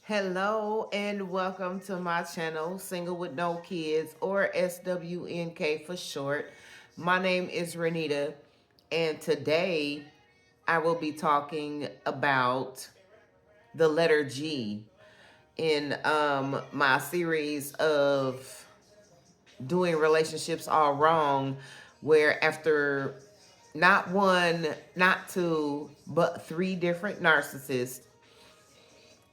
Hello and welcome to my channel, Single with No Kids, or SWNK for short. My name is Renita, and today I will be talking about the letter G in my series of doing relationships all wrong, where after not one, not two, but three different narcissists,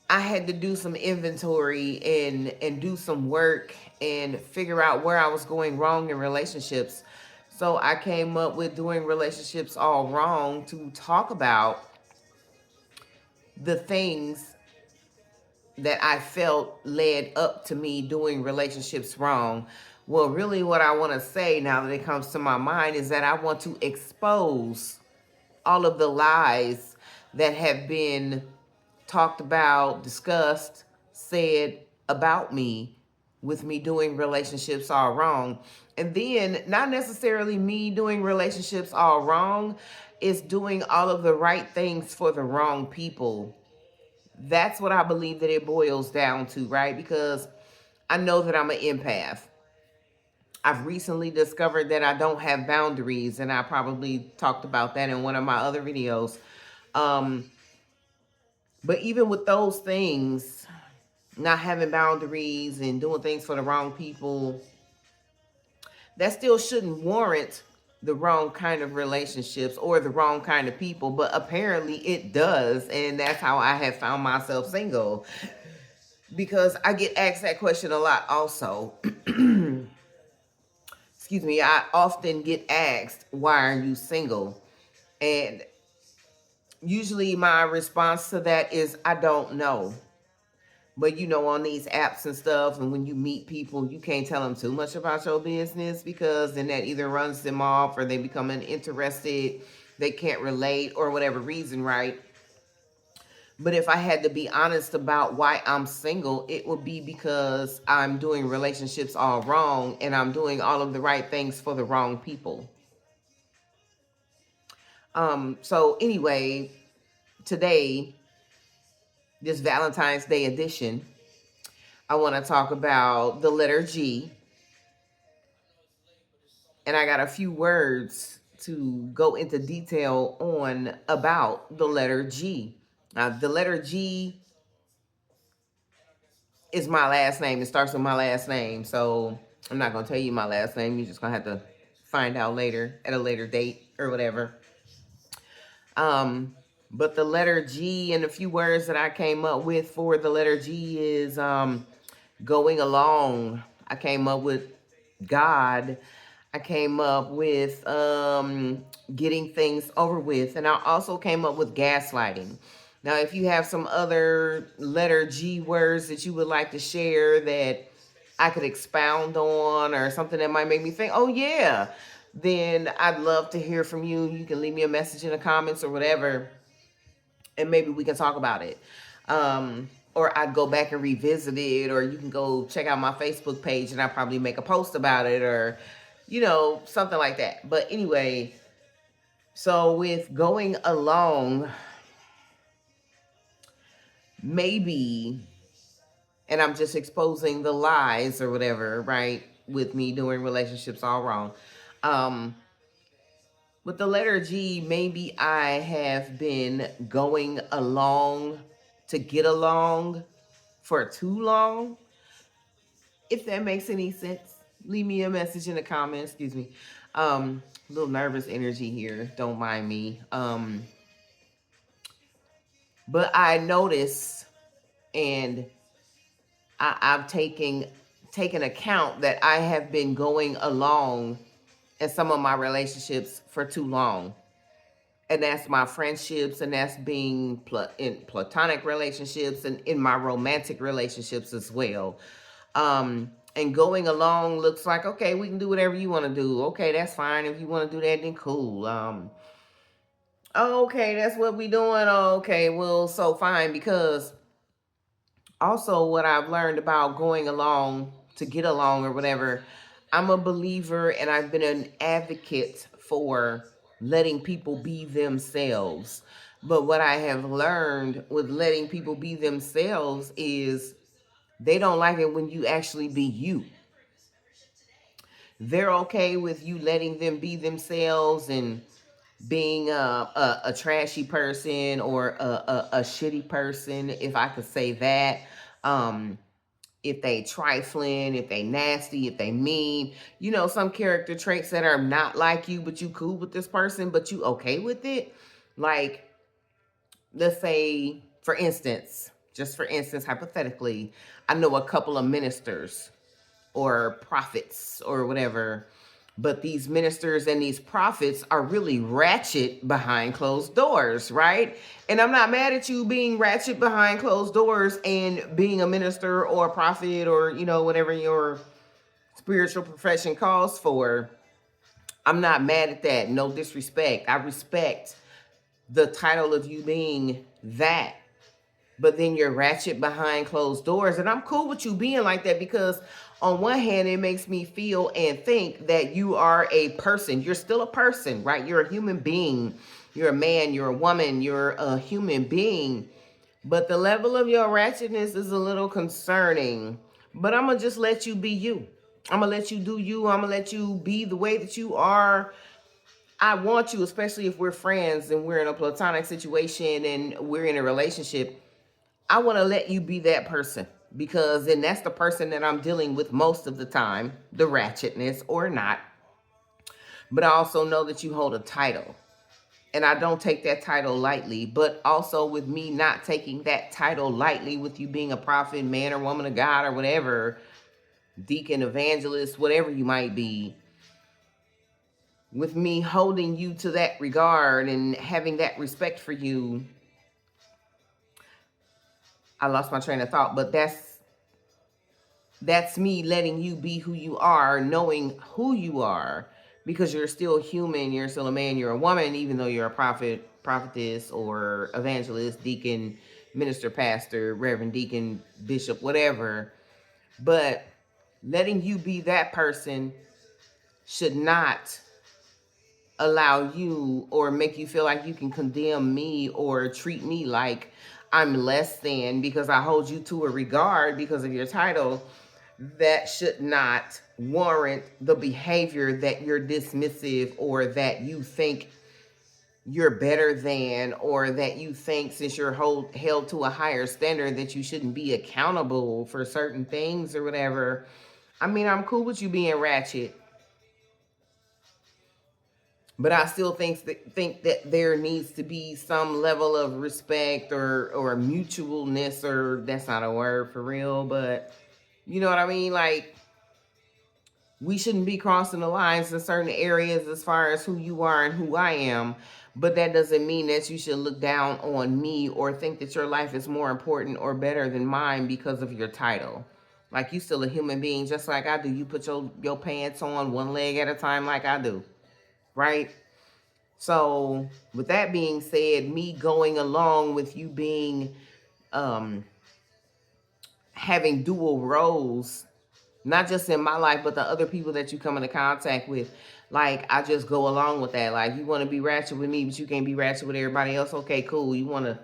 I had to do some inventory and do some work and figure out where I was going wrong in relationships. So I came up with doing relationships all wrong to talk about the things that I felt led up to me doing relationships wrong. Well, really what I want to say now that it comes to my mind is that I want to expose all of the lies that have been talked about, discussed, said about me with me doing relationships all wrong. And then not necessarily me doing relationships all wrong, is doing all of the right things for the wrong people. That's what I believe that it boils down to, right? Because I know that I'm an empath. I've recently discovered that I don't have boundaries, and I probably talked about that in one of my other videos. Um, but even with those things, not having boundaries and doing things for the wrong people, that still shouldn't warrant the wrong kind of relationships or the wrong kind of people. But apparently it does. And that's how I have found myself single. Because I get asked that question a lot also. Excuse me, I often get asked, why are you single? And usually my response to that is, I don't know. But on these apps and stuff, and when you meet people, you can't tell them too much about your business, because then that either runs them off or they become uninterested, they can't relate, or whatever reason, right? But if I had to be honest about why I'm single, it would be because I'm doing relationships all wrong and I'm doing all of the right things for the wrong people. So anyway, today, this Valentine's Day edition, I want to talk about the letter G. And I got a few words to go into detail on about the letter G. Now, the letter G is my last name. It starts with my last name. So I'm not going to tell you my last name. You're just going to have to find out later at a later date or whatever. But the letter G, and a few words that I came up with for the letter G is going along. I came up with God. I came up with getting things over with. And I also came up with gaslighting. Now, if you have some other letter G words that you would like to share that I could expound on, or something that might make me think, oh yeah, then I'd love to hear from you. You can leave me a message in the comments or whatever, and maybe we can talk about it. Or I'd go back and revisit it, or you can go check out my Facebook page and I'll probably make a post about it, or, something like that. But anyway, so with going along, maybe, and I'm just exposing the lies or whatever, right? With me doing relationships all wrong. With the letter G, maybe I have been going along to get along for too long. If that makes any sense, leave me a message in the comments. Excuse me. A little nervous energy here. Don't mind me. But I notice, and I've taken account that I have been going along in some of my relationships for too long. And that's my friendships, and that's being in platonic relationships, and in my romantic relationships as well. And going along looks like, okay, we can do whatever you want to do. Okay, that's fine. If you want to do that, then cool. Okay, that's what we doing. Okay, well, so fine. Because also what I've learned about going along to get along or whatever, I'm a believer, and I've been an advocate for letting people be themselves. But what I have learned with letting people be themselves is they don't like it when you actually be you. They're okay with you letting them be themselves and being a trashy person or a shitty person, if I could say that. If they trifling, if they nasty, if they mean, some character traits that are not like you, but you cool with this person, but you okay with it. Like, let's say, for instance, just for instance, hypothetically, I know a couple of ministers or prophets or whatever, but these ministers and these prophets are really ratchet behind closed doors, right? And I'm not mad at you being ratchet behind closed doors and being a minister or a prophet or, whatever your spiritual profession calls for. I'm not mad at that. No disrespect. I respect the title of you being that. But then you're ratchet behind closed doors. And I'm cool with you being like that because on one hand, it makes me feel and think that you are a person. You're still a person, right? You're a human being. You're a man, you're a woman, you're a human being. But the level of your ratchetness is a little concerning. But I'm going to just let you be you. I'm going to let you do you. I'm going to let you be the way that you are. I want you, especially if we're friends and we're in a platonic situation and we're in a relationship, I want to let you be that person because then that's the person that I'm dealing with most of the time, the ratchetness or not. But I also know that you hold a title and I don't take that title lightly, but also with me not taking that title lightly with you being a prophet, man or woman of God or whatever, deacon, evangelist, whatever you might be, with me holding you to that regard and having that respect for you. I lost my train of thought, but that's me letting you be who you are, knowing who you are, because you're still human, you're still a man, you're a woman, even though you're a prophet, prophetess, or evangelist, deacon, minister, pastor, reverend, deacon, bishop, whatever. But letting you be that person should not allow you or make you feel like you can condemn me or treat me like I'm less than because I hold you to a regard because of your title. That should not warrant the behavior that you're dismissive or that you think you're better than or that you think since you're held to a higher standard that you shouldn't be accountable for certain things or whatever. I mean, I'm cool with you being ratchet, but I still think that there needs to be some level of respect or mutualness, or that's not a word for real, but you know what I mean? Like, we shouldn't be crossing the lines in certain areas as far as who you are and who I am. But that doesn't mean that you should look down on me or think that your life is more important or better than mine because of your title. Like, you still a human being just like I do. You put your pants on one leg at a time like I do, right? So with that being said, me going along with you being having dual roles, not just in my life, but the other people that you come into contact with. Like, I just go along with that. Like, you want to be ratchet with me, but you can't be ratchet with everybody else. Okay, cool. You want to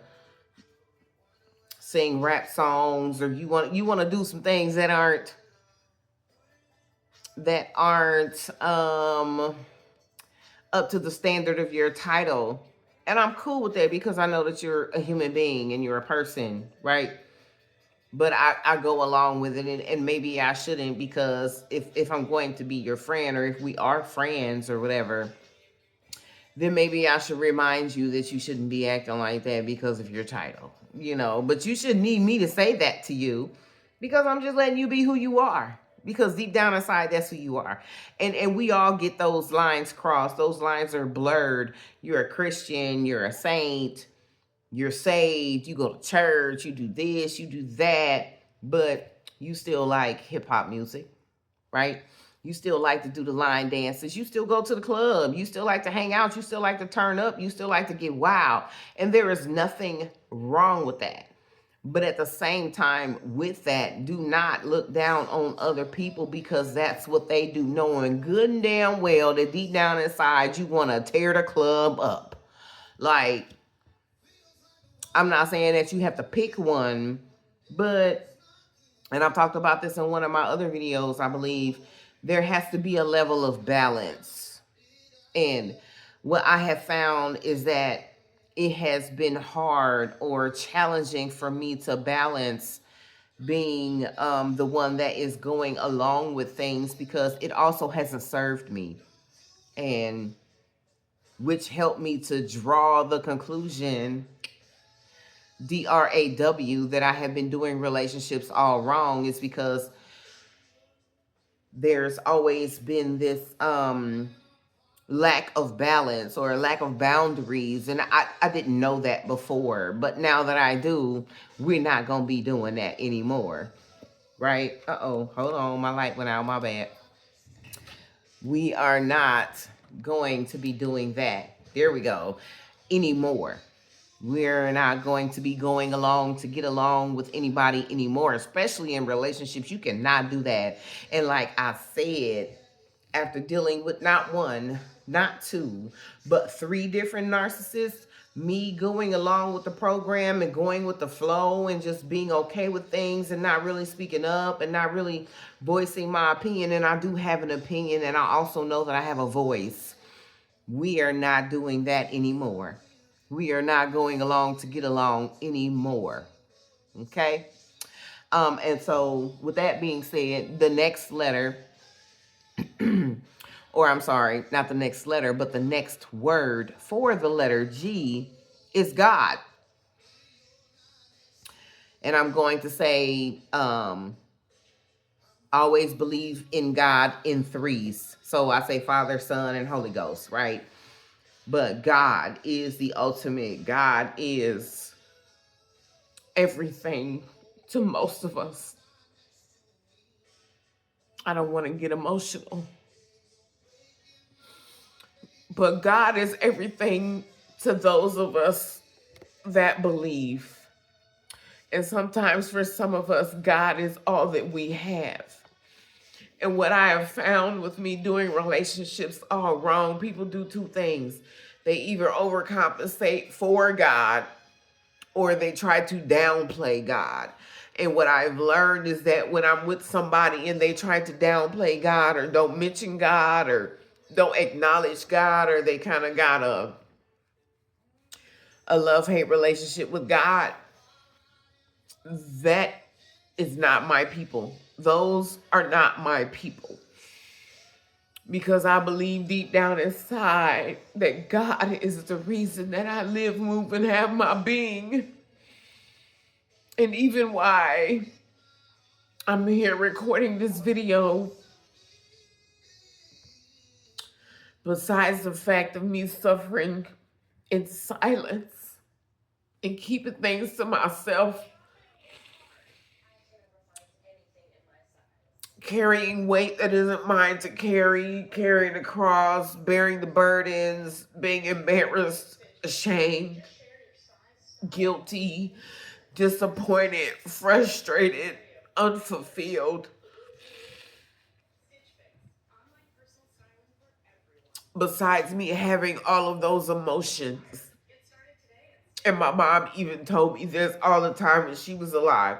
sing rap songs, or you want to do some things that aren't up to the standard of your title. And I'm cool with that because I know that you're a human being and you're a person, right? But I go along with it, and maybe I shouldn't, because if I'm going to be your friend, or if we are friends or whatever, then maybe I should remind you that you shouldn't be acting like that because of your title, but you shouldn't need me to say that to you, because I'm just letting you be who you are, because deep down inside, that's who you are. And we all get those lines crossed. Those lines are blurred. You're a Christian, you're a saint, you're saved, you go to church, you do this, you do that, but you still like hip hop music, right? You still like to do the line dances. You still go to the club. You still like to hang out. You still like to turn up. You still like to get wild. And there is nothing wrong with that. But at the same time, with that, do not look down on other people because that's what they do, knowing good and damn well that deep down inside, you want to tear the club up. Like, I'm not saying that you have to pick one, but, and I've talked about this in one of my other videos, I believe, there has to be a level of balance. And what I have found is that it has been hard or challenging for me to balance being the one that is going along with things, because it also hasn't served me, and which helped me to draw the conclusion, D.R.A.W, that I have been doing relationships all wrong, is because there's always been this lack of balance or lack of boundaries. And I didn't know that before, but now that I do, we're not going to be doing that anymore. Right? Uh-oh, hold on. My light went out. My bad. We are not going to be doing that. There we go. Anymore. We're not going to be going along to get along with anybody anymore, especially in relationships. You cannot do that. And like I said, after dealing with not one, not two, but three different narcissists, me going along with the program and going with the flow and just being okay with things and not really speaking up and not really voicing my opinion. And I do have an opinion, and I also know that I have a voice. We are not doing that anymore. We are not going along to get along anymore. Okay? And so with that being said, the next letter or I'm sorry, not the next letter, but the next word for the letter G is God. And I'm going to say, always believe in God in threes. So I say Father, Son, and Holy Ghost, right? But God is the ultimate. God is everything to most of us. I don't want to get emotional, but God is everything to those of us that believe. And sometimes for some of us, God is all that we have. And what I have found with me doing relationships all wrong, people do two things. They either overcompensate for God or they try to downplay God. And what I've learned is that when I'm with somebody and they try to downplay God or don't mention God or don't acknowledge God, or they kind of got a love-hate relationship with God, that is not my people. Those are not my people. Because I believe deep down inside that God is the reason that I live, move, and have my being. And even why I'm here recording this video, besides the fact of me suffering in silence and keeping things to myself, carrying weight that isn't mine to carry, carrying the cross, bearing the burdens, being embarrassed, ashamed, guilty, disappointed, frustrated, unfulfilled. Besides me having all of those emotions, and my mom even told me this all the time when she was alive,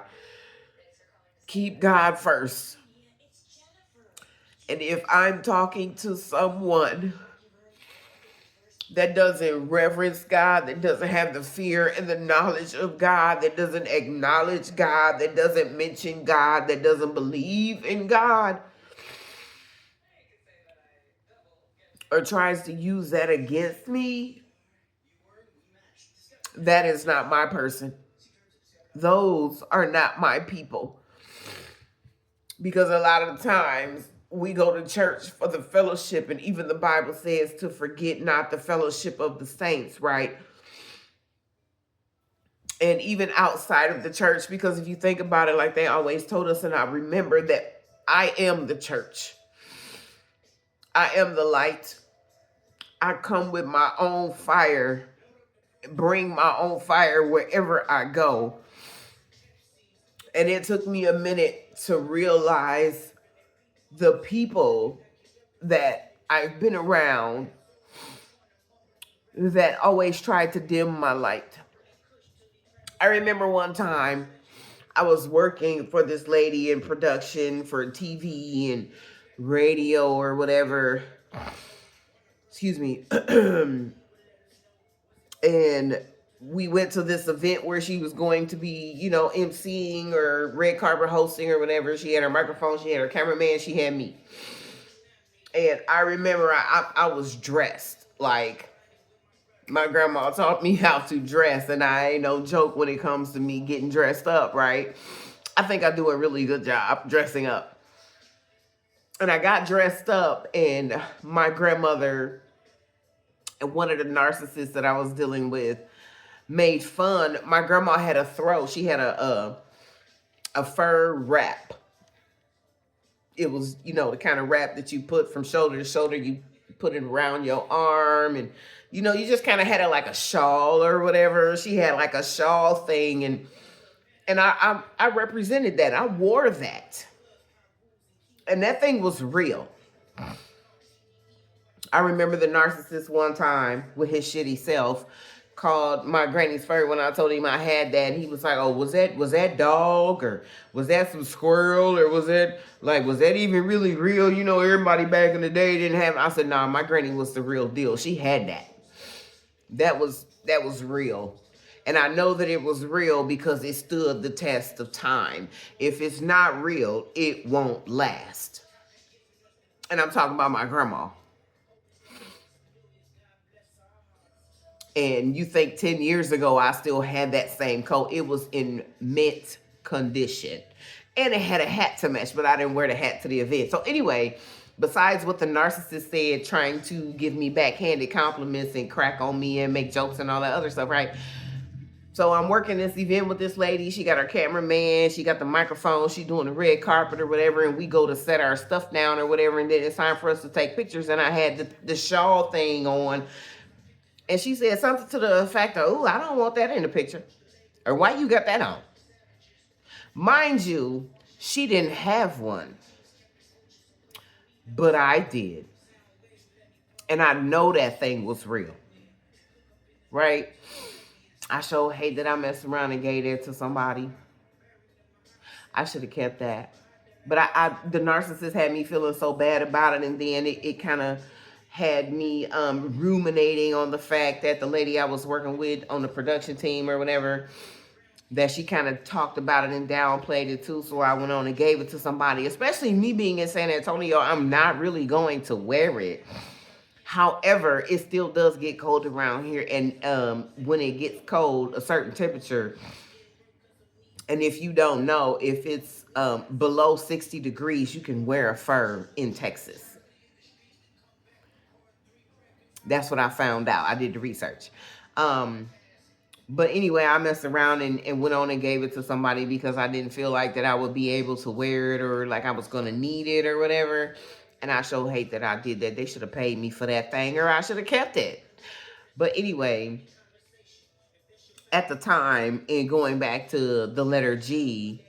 keep God first. And if I'm talking to someone that doesn't reverence God, that doesn't have the fear and the knowledge of God, that doesn't acknowledge God, that doesn't mention God, that doesn't believe in God, or tries to use that against me, that is not my person. Those are not my people. Because a lot of times we go to church for the fellowship, and even the Bible says to forget not the fellowship of the saints, right? And even outside of the church, because if you think about it, like they always told us, and I remember that I am the church. I am the light. I come with my own fire, bring my own fire wherever I go. And it took me a minute to realize the people that I've been around that always tried to dim my light. I remember one time I was working for this lady in production for TV and radio or whatever. Excuse me. And we went to this event where she was going to be, emceeing or red carpet hosting or whatever. She had her microphone, she had her cameraman, she had me. And I remember I was dressed like my grandma taught me how to dress, and I ain't no joke when it comes to me getting dressed up, right? I think I do a really good job dressing up. And I got dressed up, and my grandmother and one of the narcissists that I was dealing with made fun. My grandma had a throw. She had a fur wrap. It was, the kind of wrap that you put from shoulder to shoulder. You put it around your arm, and you just kind of had it like a shawl or whatever. She had like a shawl thing, and I represented that. I wore that, and that thing was real. I remember the narcissist one time with his shitty self called my granny's fur when I told him I had that. He was like, "Oh, was that dog, or was that some squirrel, or was that even really real? Everybody back in the day didn't have." I said, "Nah, my granny was the real deal. She had that. That was real." And I know that it was real because it stood the test of time. If it's not real, it won't last. And I'm talking about my grandma. And you think 10 years ago, I still had that same coat. It was in mint condition. And it had a hat to match, but I didn't wear the hat to the event. So anyway, besides what the narcissist said, trying to give me backhanded compliments and crack on me and make jokes and all that other stuff, right? So I'm working this event with this lady. She got her cameraman. She got the microphone. She doing the red carpet or whatever. And we go to set our stuff down or whatever. And then it's time for us to take pictures. And I had the shawl thing on. And she said something to the effect of, "Ooh, I don't want that in the picture." Or, "Why you got that on?" Mind you, she didn't have one. But I did. And I know that thing was real. Right? I sure hate that I messed around and gave that to somebody. I should have kept that. But the narcissist had me feeling so bad about it. And then it kind of had me ruminating on the fact that the lady I was working with on the production team or whatever, that she kind of talked about it and downplayed it too. So I went on and gave it to somebody. Especially me being in San Antonio, I'm not really going to wear it. However, it still does get cold around here. And when it gets cold, a certain temperature, and if you don't know, if it's below 60 degrees, you can wear a fur in Texas. That's what I found out. I did the research. But anyway, I messed around and went on and gave it to somebody because I didn't feel like that I would be able to wear it or like I was going to need it or whatever. And I sure hate that I did that. They should have paid me for that thing, or I should have kept it. But anyway, at the time, and going back to the letter G,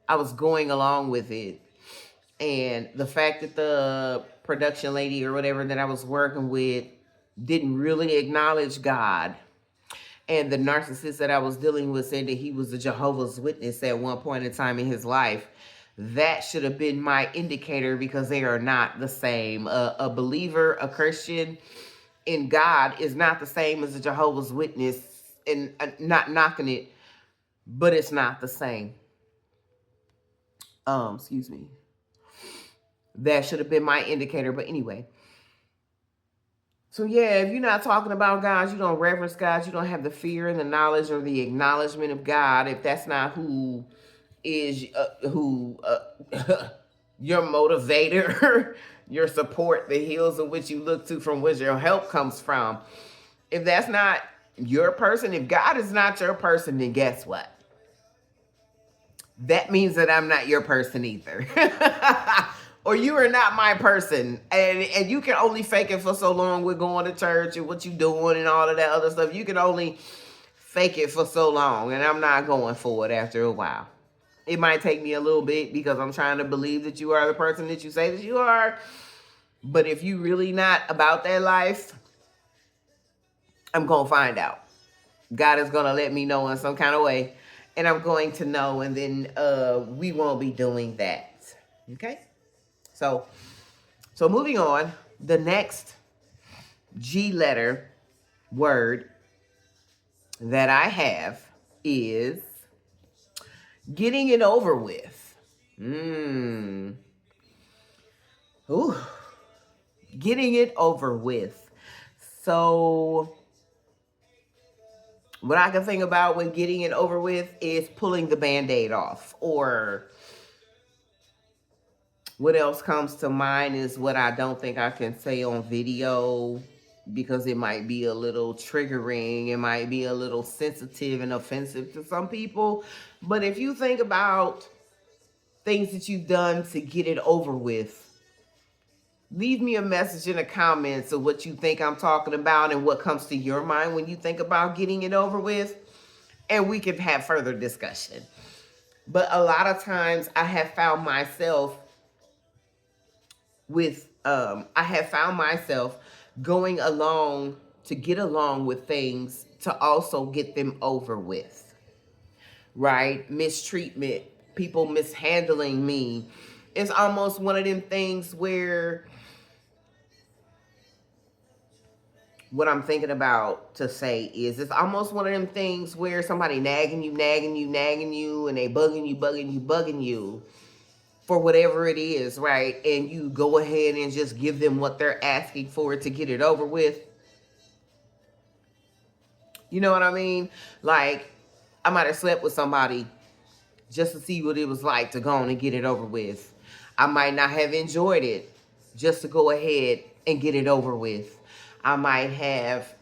I was going along with it. And the fact that the production lady or whatever that I was working with didn't really acknowledge God. And the narcissist that I was dealing with said that he was a Jehovah's Witness at one point in time in his life. That should have been my indicator, because they are not the same. A believer, a Christian in God is not the same as a Jehovah's Witness. And not knocking it, but it's not the same. Excuse me. That should have been my indicator. But anyway. So yeah, if you're not talking about God, you don't reverence God, you don't have the fear and the knowledge or the acknowledgement of God, if that's not who is your motivator, your support, the hills in which you look to from which your help comes from. If that's not your person, if God is not your person, then guess what? That means that I'm not your person either. Or you are not my person. And you can only fake it for so long with going to church and what you doing and all of that other stuff. You can only fake it for so long. And I'm not going for it after a while. It might take me a little bit because I'm trying to believe that you are the person that you say that you are. But if you really not about that life, I'm going to find out. God is going to let me know in some kind of way. And I'm going to know, and then we won't be doing that. Okay? So, so moving on, the next G letter word that I have is getting it over with. Ooh, getting it over with. So, what I can think about when getting it over with is pulling the band-aid off. Or what else comes to mind is what I don't think I can say on video because it might be a little triggering. It might be a little sensitive and offensive to some people. But if you think about things that you've done to get it over with, leave me a message in the comments of what you think I'm talking about and what comes to your mind when you think about getting it over with, and we can have further discussion. But a lot of times I have found myself going along to get along with things to also get them over with, right? Mistreatment, people mishandling me. It's almost one of them things where what I'm thinking about to say is it's almost one of them things where somebody nagging you, and they bugging you for whatever it is, right? And you go ahead and just give them what they're asking for to get it over with. You know what I mean? Like, I might have slept with somebody just to see what it was like to go on and get it over with. I might not have enjoyed it just to go ahead and get it over with. I might have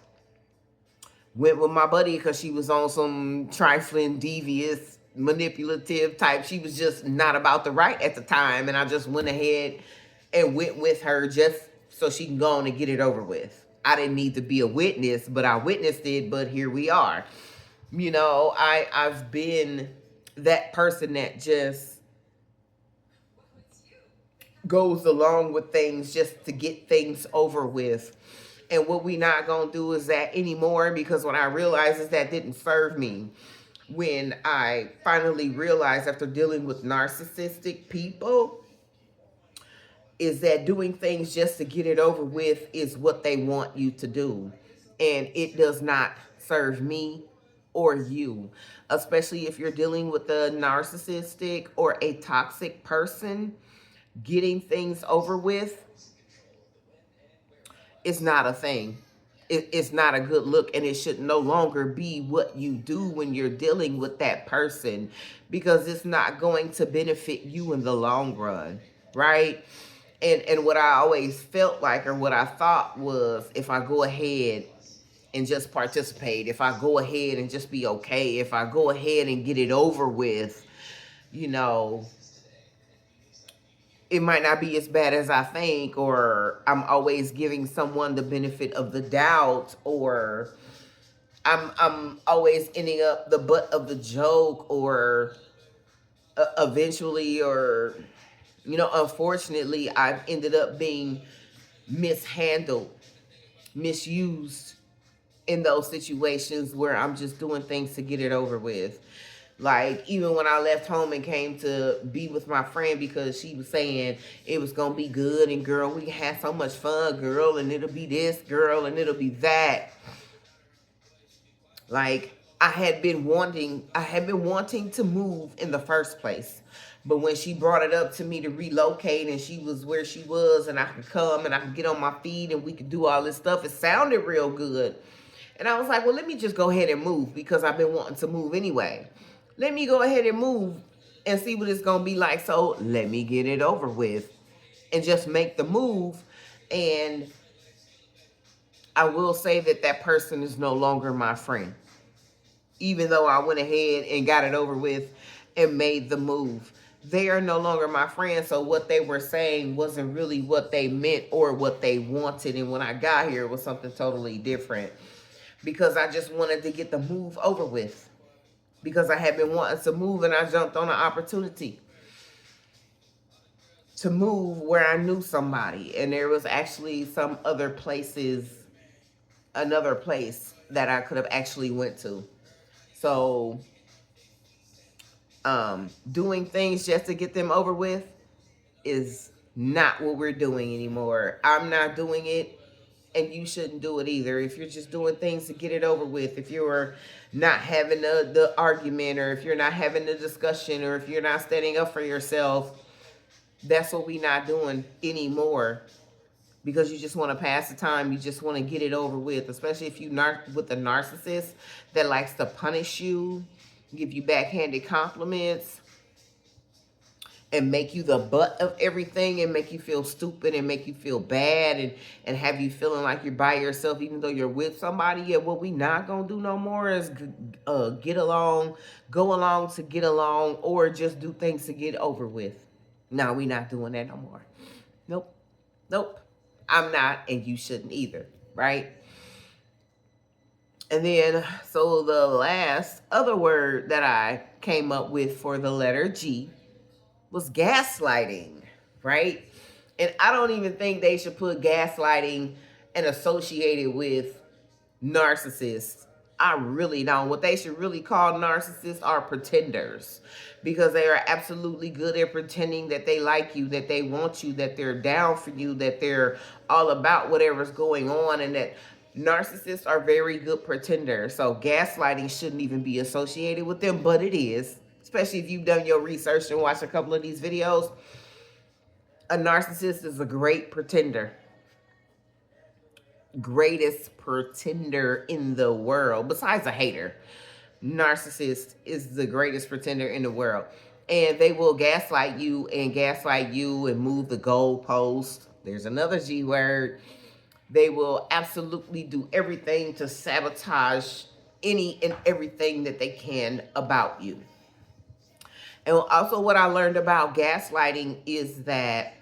went with my buddy because she was on some trifling, devious, manipulative type. She was just not about the right at the time. And I just went ahead and went with her just so she can go on and get it over with. I didn't need to be a witness, but I witnessed it. But here we are. You know, I've been that person that just goes along with things just to get things over with. And what we not gonna do is that anymore, because when I realized is that didn't serve me. When I finally realized after dealing with narcissistic people is that doing things just to get it over with is what they want you to do. And it does not serve me or you, especially if you're dealing with a narcissistic or a toxic person. Getting things over with is not a thing. It's not a good look, and it should no longer be what you do when you're dealing with that person, because it's not going to benefit you in the long run, right? And what I always felt like, or what I thought was, if I go ahead and just participate, if I go ahead and just be okay, if I go ahead and get it over with, you know, it might not be as bad as I think, or I'm always giving someone the benefit of the doubt, or I'm always ending up the butt of the joke, or eventually, or unfortunately, I've ended up being mishandled, misused in those situations where I'm just doing things to get it over with. Like, even when I left home and came to be with my friend because she was saying it was going to be good, and girl, we had so much fun, girl, and it'll be this, girl, and it'll be that. Like, I had been wanting to move in the first place. But when she brought it up to me to relocate, and she was where she was, and I could come and I could get on my feet and we could do all this stuff, it sounded real good. And I was like, well, let me just go ahead and move, because I've been wanting to move anyway. Let me go ahead and move and see what it's going to be like. So let me get it over with and just make the move. And I will say that that person is no longer my friend, even though I went ahead and got it over with and made the move. They are no longer my friend. So what they were saying wasn't really what they meant or what they wanted. And when I got here, it was something totally different, because I just wanted to get the move over with, because I had been wanting to move, and I jumped on an opportunity to move where I knew somebody. And there was actually some other places, another place that I could have actually went to. So doing things just to get them over with is not what we're doing anymore. I'm not doing it, and you shouldn't do it either. If you're just doing things to get it over with, if you're not having the argument, or if you're not having the discussion, or if you're not standing up for yourself, that's what we're not doing anymore. Because you just want to pass the time, you just want to get it over with. Especially if you with a narcissist that likes to punish you, give you backhanded compliments, and make you the butt of everything, and make you feel stupid, and make you feel bad, and have you feeling like you're by yourself even though you're with somebody. Yeah, what we not gonna do no more is get along, go along to get along, or just do things to get over with. No, we not doing that no more. Nope. Nope. I'm not, and you shouldn't either, right? And then, so the last other word that I came up with for the letter G was gaslighting, right? And I don't even think they should put gaslighting and associate it with narcissists. I really don't. What they should really call narcissists are pretenders, because they are absolutely good at pretending that they like you, that they want you, that they're down for you, that they're all about whatever's going on, and that narcissists are very good pretenders. So gaslighting shouldn't even be associated with them, but it is, especially if you've done your research and watched a couple of these videos. A narcissist is a great pretender. Greatest pretender in the world, besides a hater. Narcissist is the greatest pretender in the world. And they will gaslight you and move the goalpost. There's another G word. They will absolutely do everything to sabotage any and everything that they can about you. And also, what I learned about gaslighting is that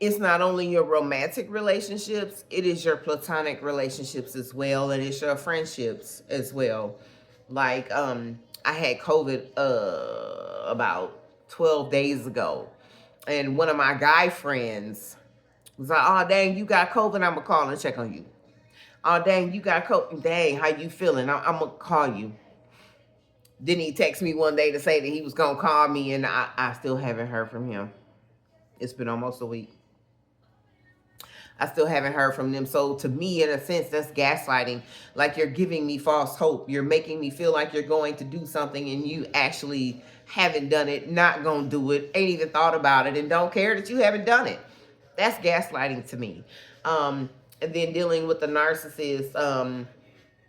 it's not only your romantic relationships, it is your platonic relationships as well, and it's your friendships as well. Like, I had COVID about 12 days ago, and one of my guy friends was like, "Oh dang, you got COVID, I'm gonna call and check on you. Oh dang, you got COVID, dang, how you feeling? I'm gonna call you." Then he texted me one day to say that he was gonna call me, and I still haven't heard from him. It's been almost a week. I still haven't heard from them. So to me, in a sense, that's gaslighting. Like, you're giving me false hope. You're making me feel like you're going to do something, and you actually haven't done it, not going to do it, ain't even thought about it, and don't care that you haven't done it. That's gaslighting to me. And then dealing with the narcissist,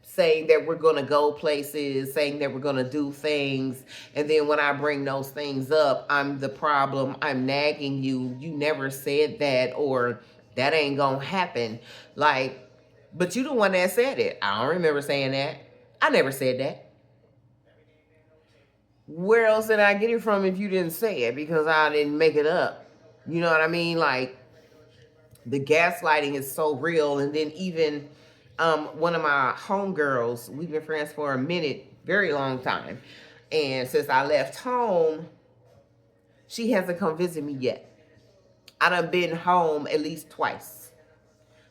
saying that we're going to go places, saying that we're going to do things. And then when I bring those things up, I'm the problem. I'm nagging you. You never said that, or that ain't going to happen. Like, but you the one that said it. I don't remember saying that. I never said that. Where else did I get it from if you didn't say it? Because I didn't make it up. You know what I mean? Like, the gaslighting is so real. And then even one of my homegirls, we've been friends for a minute, very long time. And since I left home, she hasn't come visit me yet. I done been home at least twice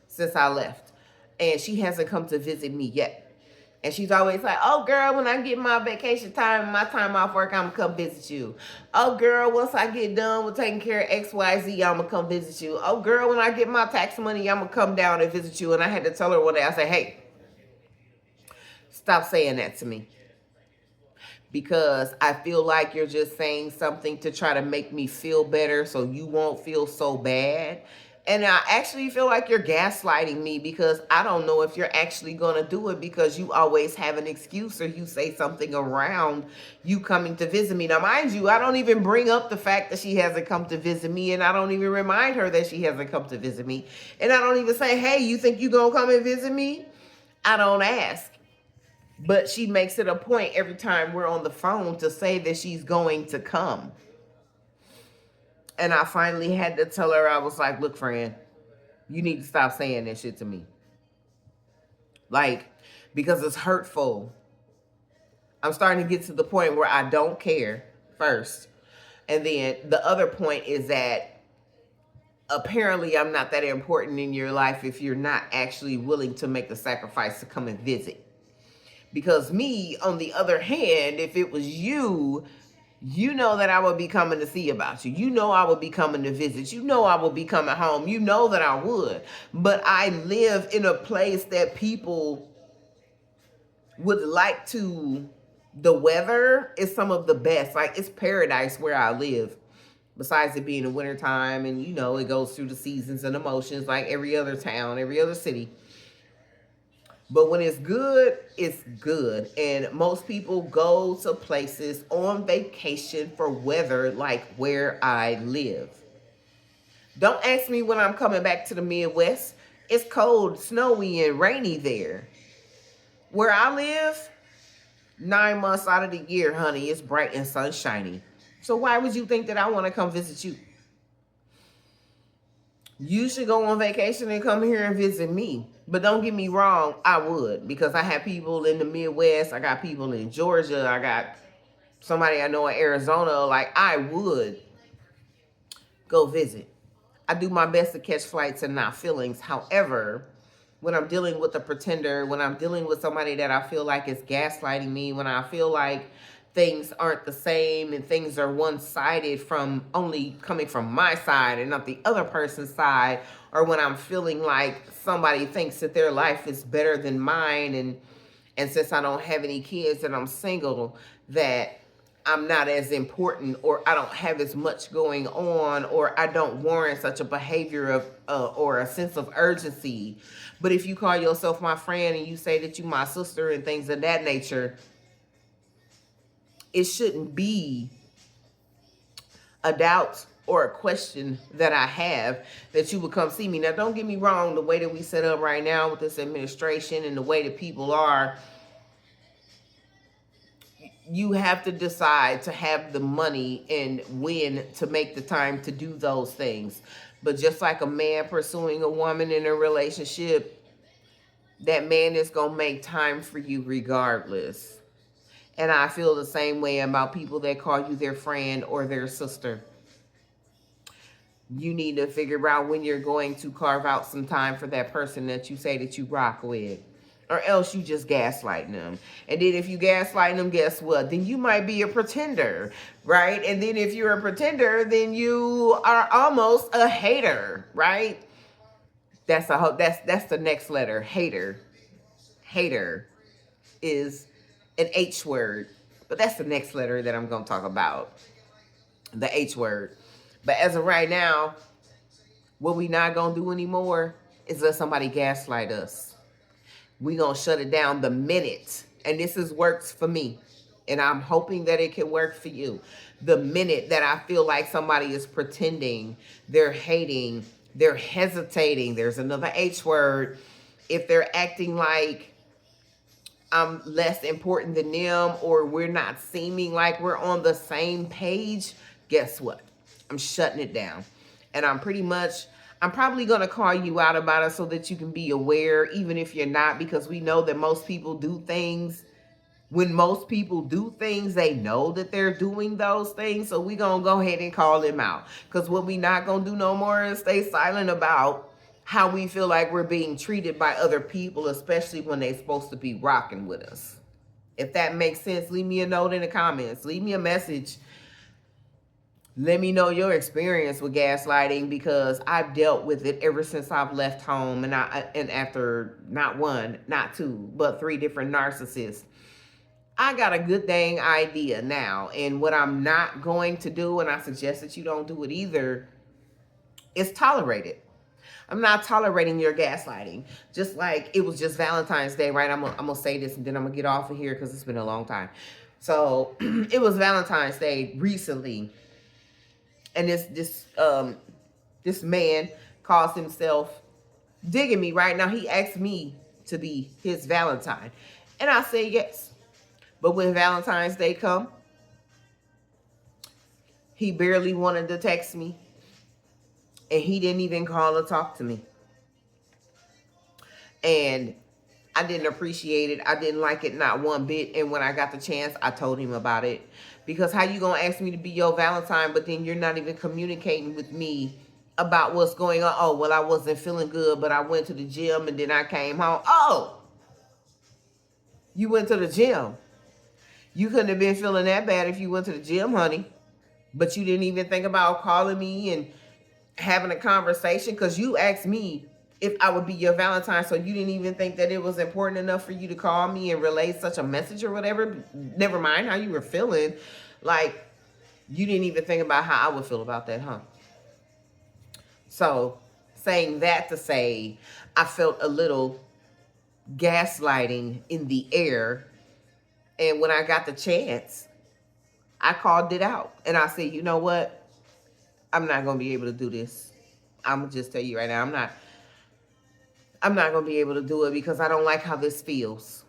since I left, and she hasn't come to visit me yet. And she's always like, "Oh girl, when I get my vacation time, my time off work, I'm gonna come visit you. Oh girl, once I get done with taking care of XYZ, I'm gonna come visit you. Oh girl, when I get my tax money, I'm gonna come down and visit you." And I had to tell her one day, I said, "Hey, stop saying that to me. Because I feel like you're just saying something to try to make me feel better so you won't feel so bad. And I actually feel like you're gaslighting me, because I don't know if you're actually going to do it, because you always have an excuse, or you say something around you coming to visit me." Now, mind you, I don't even bring up the fact that she hasn't come to visit me, and I don't even remind her that she hasn't come to visit me. And I don't even say, "Hey, you think you going to come and visit me?" I don't ask. But she makes it a point every time we're on the phone to say that she's going to come. And I finally had to tell her, I was like, "Look, friend, you need to stop saying that shit to me. Like, because it's hurtful. I'm starting to get to the point where I don't care, first. And then the other point is that apparently I'm not that important in your life if you're not actually willing to make the sacrifice to come and visit. Because me, on the other hand, if it was you, you know that I would be coming to see about you. You know I would be coming to visit. You know I would be coming home. You know that I would. But I live in a place that people would like to, the weather is some of the best. Like, it's paradise where I live. Besides it being the wintertime, and you know, it goes through the seasons and emotions like every other town, every other city. But when it's good, it's good. And most people go to places on vacation for weather like where I live. Don't ask me when I'm coming back to the Midwest. It's cold, snowy, and rainy there. Where I live, 9 months out of the year, honey, it's bright and sunshiny. So why would you think that I want to come visit you? You should go on vacation and come here and visit me. But don't get me wrong, I would. Because I have people in the Midwest. I got people in Georgia. I got somebody I know in Arizona. Like, I would go visit. I do my best to catch flights and not feelings. However, when I'm dealing with a pretender, when I'm dealing with somebody that I feel like is gaslighting me, when I feel like things aren't the same and things are one-sided from only coming from my side and not the other person's side, or when I'm feeling like somebody thinks that their life is better than mine, and since I don't have any kids and I'm single, that I'm not as important, or I don't have as much going on, or I don't warrant such a behavior of or a sense of urgency. But if you call yourself my friend and you say that you my sister and things of that nature, it shouldn't be a doubt or a question that I have that you would come see me. Now, don't get me wrong, the way that we set up right now with this administration and the way that people are, you have to decide to have the money and when to make the time to do those things. But just like a man pursuing a woman in a relationship, that man is going to make time for you regardless. And I feel the same way about people that call you their friend or their sister. You need to figure out when you're going to carve out some time for that person that you say that you rock with. Or else you just gaslighting them. And then if you gaslighting them, guess what? Then you might be a pretender, right? And then if you're a pretender, then you are almost a hater, right? That's the next letter, hater. Hater is an H word. But that's the next letter that I'm going to talk about. The H word. But as of right now, what we not going to do anymore is let somebody gaslight us. We going to shut it down the minute. And this works for me. And I'm hoping that it can work for you. The minute that I feel like somebody is pretending, they're hating, they're hesitating. There's another H word. If they're acting like I'm less important than them, or we're not seeming like we're on the same page, guess what? I'm shutting it down. And I'm probably going to call you out about it so that you can be aware, even if you're not, because we know that most people do things. When most people do things, they know that they're doing those things. So we're going to go ahead and call them out. Because what we not going to do no more is stay silent about how we feel like we're being treated by other people, especially when they're supposed to be rocking with us. If that makes sense, leave me a note in the comments. Leave me a message. Let me know your experience with gaslighting, because I've dealt with it ever since I've left home, and after not one, not two, but 3 different narcissists. I got a good dang idea now. And what I'm not going to do, and I suggest that you don't do it either, is tolerate it. I'm not tolerating your gaslighting. Just like it was just Valentine's Day, right? I'm gonna say this and then I'm gonna get off of here because it's been a long time. So it was Valentine's Day recently. And this man calls himself digging me right now. He asked me to be his Valentine. And I say yes. But when Valentine's Day come, he barely wanted to text me. And he didn't even call or talk to me. And I didn't appreciate it. I didn't like it, not one bit. And when I got the chance, I told him about it. Because how you going to ask me to be your Valentine, but then you're not even communicating with me about what's going on. Oh, well, I wasn't feeling good, but I went to the gym and then I came home. Oh, you went to the gym. You couldn't have been feeling that bad if you went to the gym, honey. But you didn't even think about calling me and having a conversation because you asked me if I would be your Valentine. So you didn't even think that it was important enough for you to call me and relay such a message or whatever. Never mind how you were feeling. Like, you didn't even think about how I would feel about that, huh? So saying that to say, I felt a little gaslighting in the air. And when I got the chance, I called it out. And I said, you know what? I'm not going to be able to do this. I'm going to just tell you right now, I'm not going to be able to do it because I don't like how this feels.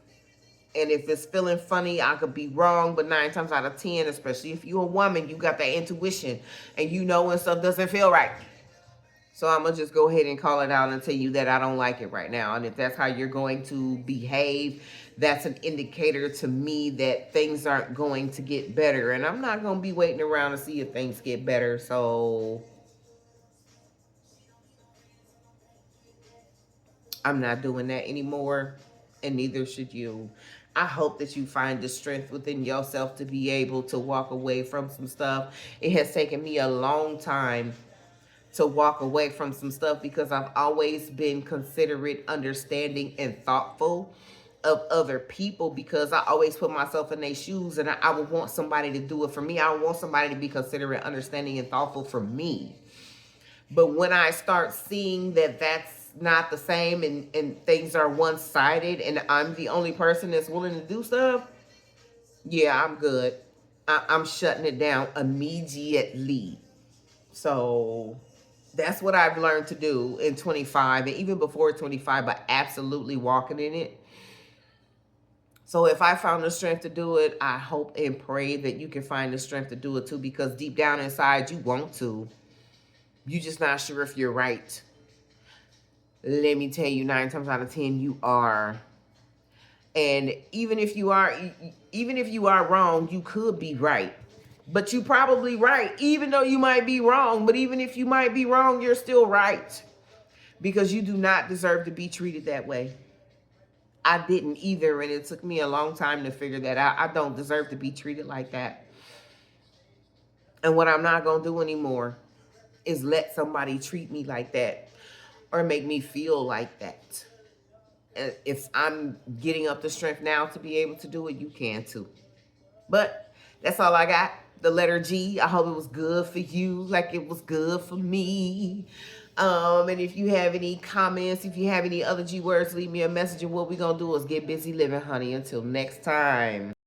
And if it's feeling funny, I could be wrong, but 9 times out of 10, especially if you're a woman, you got that intuition and you know when stuff doesn't feel right. So I'm going to just go ahead and call it out and tell you that I don't like it right now. And if that's how you're going to behave, that's an indicator to me that things aren't going to get better. And I'm not going to be waiting around to see if things get better. So I'm not doing that anymore, and neither should you. I hope that you find the strength within yourself to be able to walk away from some stuff. It has taken me a long time to walk away from some stuff because I've always been considerate, understanding, and thoughtful of other people because I always put myself in their shoes and I would want somebody to do it for me. I would want somebody to be considerate, understanding, and thoughtful for me. But when I start seeing that that's not the same and things are one-sided and I'm the only person that's willing to do stuff, yeah, I'm good. I'm shutting it down immediately. So that's what I've learned to do in 25 and even before 25, but absolutely walking in it. So if I found the strength to do it, I hope and pray that you can find the strength to do it too, because deep down inside you want to. You're just not sure if you're right. Let me tell you, 9 times out of 10, you are. And even if you are wrong, you could be right. But you probably right, even though you might be wrong. But even if you might be wrong, you're still right. Because you do not deserve to be treated that way. I didn't either, and it took me a long time to figure that out. I don't deserve to be treated like that. And what I'm not going to do anymore is let somebody treat me like that or make me feel like that. And if I'm getting up the strength now to be able to do it, you can too. But that's all I got. The letter G. I hope it was good for you like it was good for me. And if you have any comments, if you have any other G words, leave me a message. And what we're going to do is get busy living, honey. Until next time.